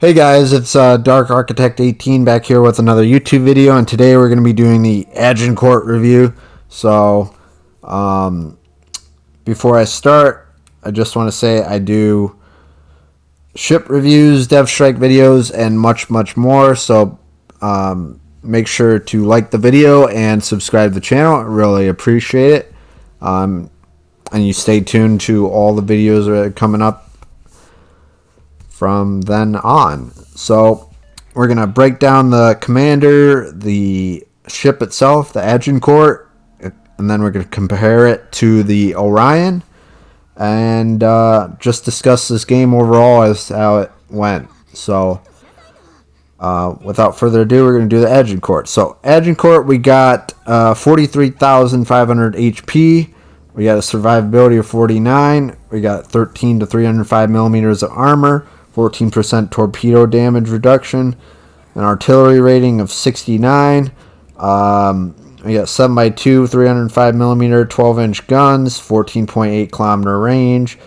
Hey guys, it's Dark Architect 18 back here with another YouTube video, and today we're going to be doing the Agincourt review. So, before I start, I just want to say I do ship reviews, Dev Strike videos, and much more. So, make sure to like the video and subscribe to the channel. I really appreciate it. And you stay tuned to all the videos that are coming up from then on. So we're going to break down the commander, the ship itself, the Agincourt, and then we're going to compare it to the Orion and just discuss this game overall as how it went. So without further ado, we're going to do the Agincourt. So Agincourt, we got 43,500 HP. We got a survivability of 49. We got 13 to 305 millimeters of armor, 14% torpedo damage reduction, an artillery rating of 69. We got 7x2, 305 millimeter, 12-inch guns, 14.8 kilometer range,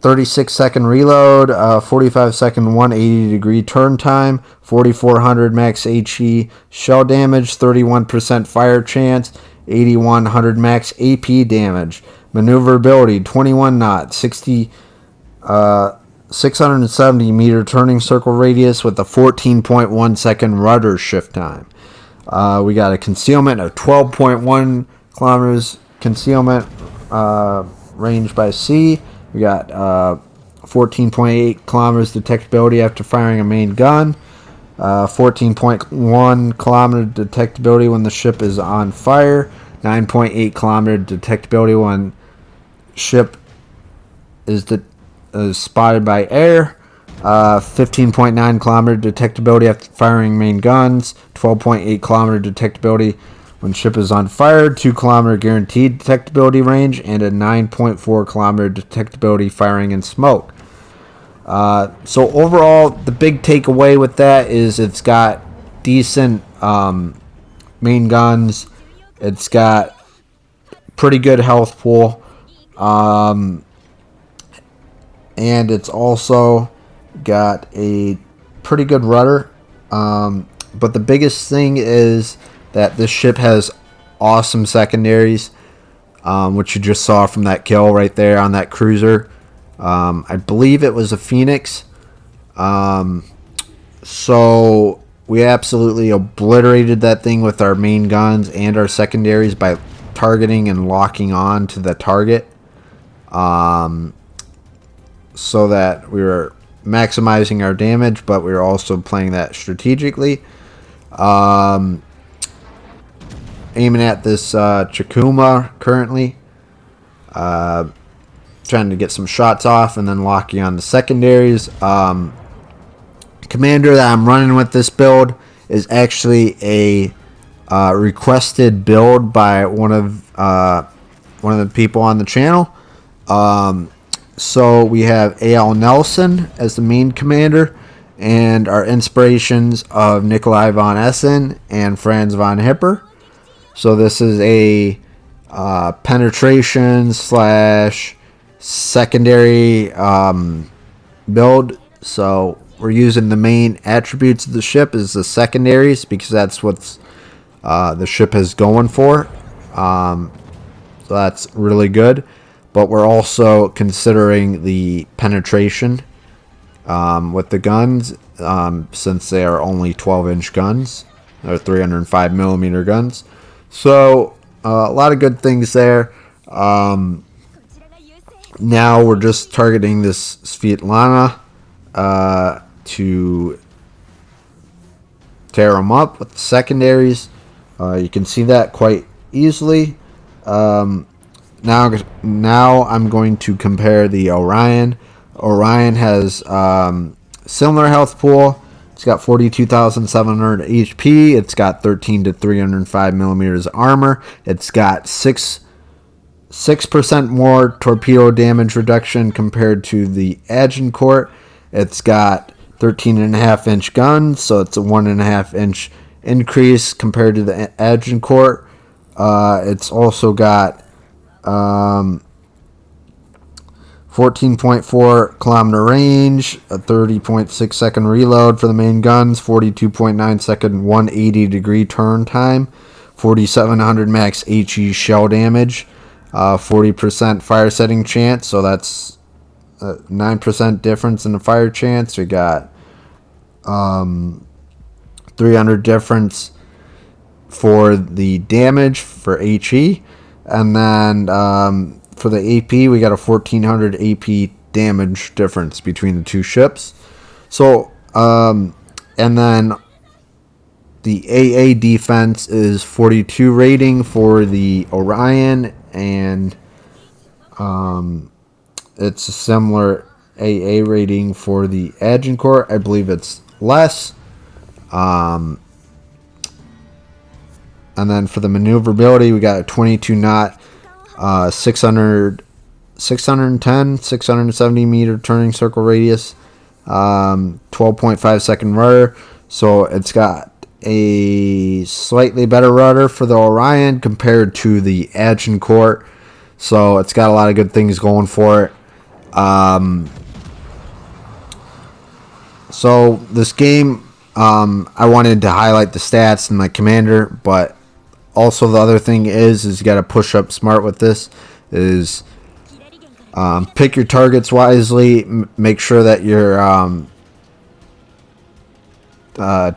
36 second reload, 45 second 180 degree turn time, 4400 max HE shell damage, 31% fire chance, 8100 max AP damage. Maneuverability 21 knots, 670 meter turning circle radius with a 14.1 second rudder shift time. We got a concealment of 12.1 kilometers concealment range by sea. We got 14.8 kilometers detectability after firing a main gun. 14.1 kilometer detectability when the ship is on fire. 9.8 kilometer detectability when ship is spotted by air. 15.9 kilometer detectability after firing main guns. 12.8 kilometer detectability when ship is on fire. 2 kilometer guaranteed detectability range, and a 9.4 kilometer detectability firing in smoke. So overall, the big takeaway with that is it's got decent main guns. It's got pretty good health pool. And it's also got a pretty good rudder. But the biggest thing is that this ship has awesome secondaries, which you just saw from that kill right there on that cruiser. I believe it was a Phoenix. So we absolutely obliterated that thing with our main guns and our secondaries by targeting and locking on to the target, so that we were maximizing our damage, but we were also playing that strategically. Aiming at this Chikuma currently, trying to get some shots off and then locking on the secondaries. Commander that I'm running with this build is actually a requested build by one of the people on the channel. So we have A.L. Nelson as the main commander, and our inspirations of Nikolai von Essen and Franz von Hipper. So this is a penetration slash secondary build. So we're using the main attributes of the ship as the secondaries because that's what the ship is going for. So that's really good. But we're also considering the penetration with the guns, since they are only 12-inch guns or 305 millimeter guns. So a lot of good things there. Now we're just targeting this Svetlana to tear them up with the secondaries. You can see that quite easily. Now I'm going to compare the Orion. Orion has similar health pool. It's got 42,700 HP. It's got 13 to 305 millimeters armor. It's got 6% more torpedo damage reduction compared to the Agincourt. It's got 13.5-inch guns, so it's a 1.5-inch increase compared to the Agincourt. It's also got 14.4 kilometer range, a 30.6 second reload for the main guns, 42.9 second 180 degree turn time, 4700 max HE shell damage, 40% fire setting chance, so that's a 9% difference in the fire chance. We got 300 difference for the damage for HE, and then for the AP, we got a 1400 AP damage difference between the two ships. So, and then the AA defense is 42 rating for the Orion, and it's a similar AA rating for the Agincourt. I believe it's less. And then for the maneuverability, we got a 22 knot, 670 meter turning circle radius, 12.5 second rudder. So it's got a slightly better rudder for the Orion compared to the Agincourt. So it's got a lot of good things going for it. So this game, I wanted to highlight the stats and my commander, but also the other thing is you got to push up smart with this. Is pick your targets wisely. Make sure that you're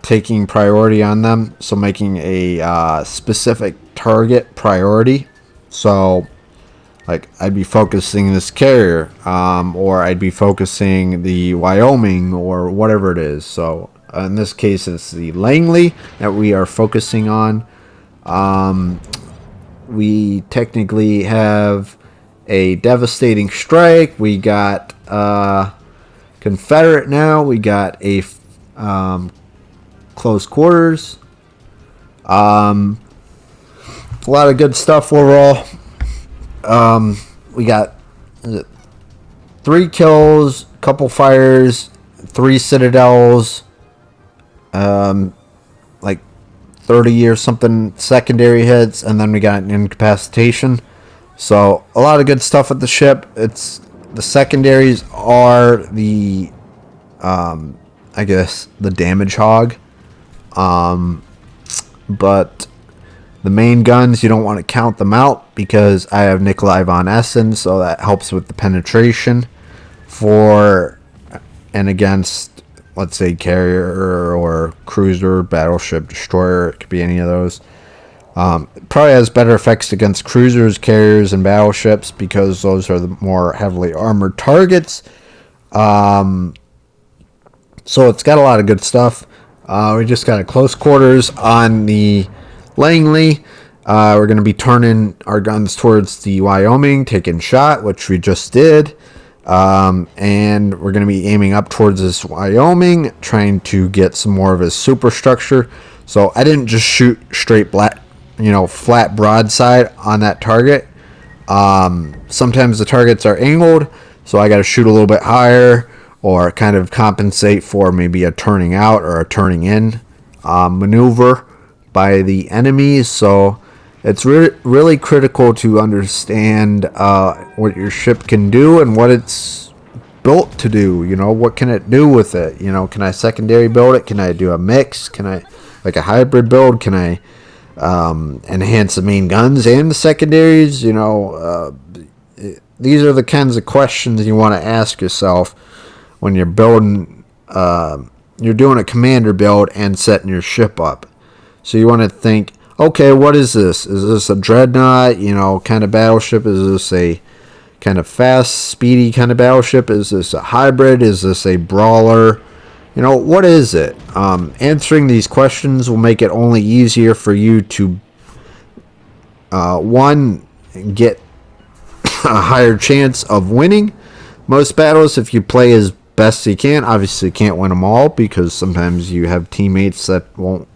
taking priority on them. So making a specific target priority. So like I'd be focusing this carrier, or I'd be focusing the Wyoming or whatever it is. So in this case, it's the Langley that we are focusing on. We technically have a devastating strike. We got Confederate now. We got a close quarters. A lot of good stuff overall. We got 3 kills, a couple fires, 3 citadels, like 30 or something secondary hits, and then we got an incapacitation. So a lot of good stuff with the ship. It's the secondaries are the I guess the damage hog, but the main guns, you don't want to count them out because I have Nikolai von Essen, so that helps with the penetration for and against, let's say, carrier or cruiser, battleship, destroyer. It could be any of those. It probably has better effects against cruisers, carriers, and battleships because those are the more heavily armored targets. So it's got a lot of good stuff. We just got a close quarters on the Langley. We're going to be turning our guns towards the Wyoming, taking shot, which we just did. And we're going to be aiming up towards this Wyoming, trying to get some more of his superstructure. So I didn't just shoot straight flat broadside on that target. Sometimes the targets are angled, so I got to shoot a little bit higher or kind of compensate for maybe a turning out or a turning in maneuver by the enemies. So it's really critical to understand what your ship can do and what it's built to do. You know, what can it do with it? You know, can I secondary build it? Can I do a mix? Can I, like a hybrid build? Can I enhance the main guns and the secondaries? You know, these are the kinds of questions you want to ask yourself when you're building, you're doing a commander build and setting your ship up. So you want to think, okay, what is this? Is this a dreadnought, you know, kind of battleship? Is this a kind of fast, speedy kind of battleship? Is this a hybrid? Is this a brawler? You know, what is it? Answering these questions will make it only easier for you to, one, get a higher chance of winning most battles if you play as best you can. Obviously, you can't win them all because sometimes you have teammates that won't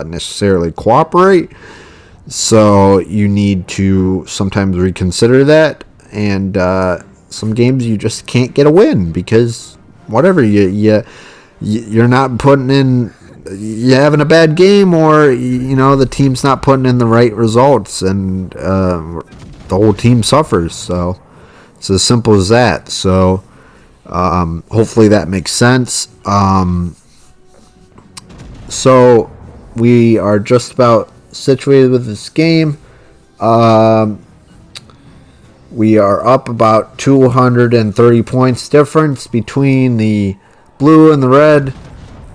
necessarily cooperate. So you need to sometimes reconsider that. And some games you just can't get a win because whatever, you're not putting in, you're having a bad game, or you know the team's not putting in the right results, and the whole team suffers. So It's as simple as that. So hopefully that makes sense. So we are just about situated with this game. We are up about 230 points difference between the blue and the red.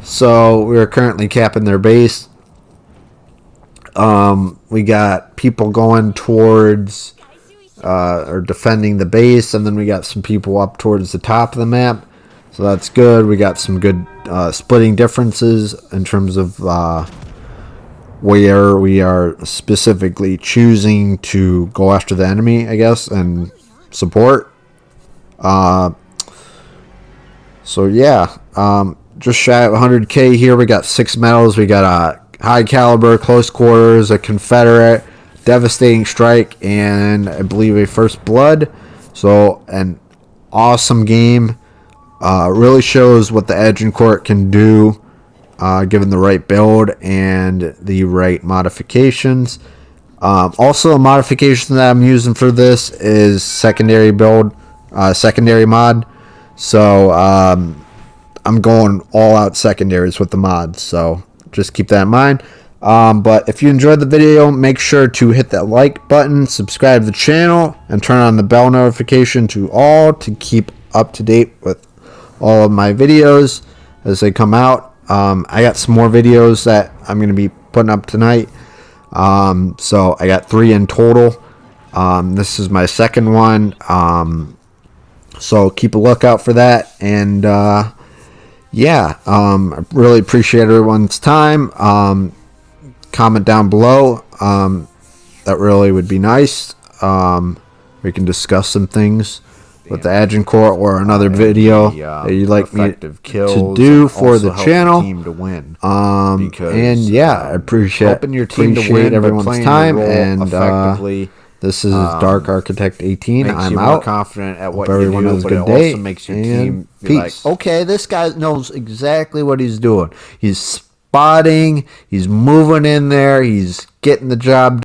So we're currently capping their base. We got people going towards or defending the base, and then we got some people up towards the top of the map. So that's good. We got some good splitting differences in terms of where we are specifically choosing to go after the enemy, I guess, and support. So yeah, just shy of 100k here. We got 6 medals. We got a high caliber, close quarters, a Confederate, devastating strike, and I believe a first blood. So an awesome game. Really shows what the Agincourt can do, given the right build and the right modifications. Also, a modification that I'm using for this is secondary build, secondary mod. So I'm going all out secondaries with the mods. So just keep that in mind. But if you enjoyed the video, make sure to hit that like button, subscribe to the channel, and turn on the bell notification to all to keep up to date with all of my videos as they come out. I got some more videos that I'm going to be putting up tonight. So I got 3 in total. This is my second one. So keep a lookout for that. And yeah, I really appreciate everyone's time. Comment down below. That really would be nice. We can discuss some things with the Agincourt or another video that you'd like me to do for the channel. And yeah, I appreciate everyone's time. And this is Dark Architect 18. I'm out. Confident at what Hope everyone you do, has a but good it day. also makes your And team be peace. like, okay, this guy knows exactly what he's doing. He's spotting. He's moving in there. He's getting the job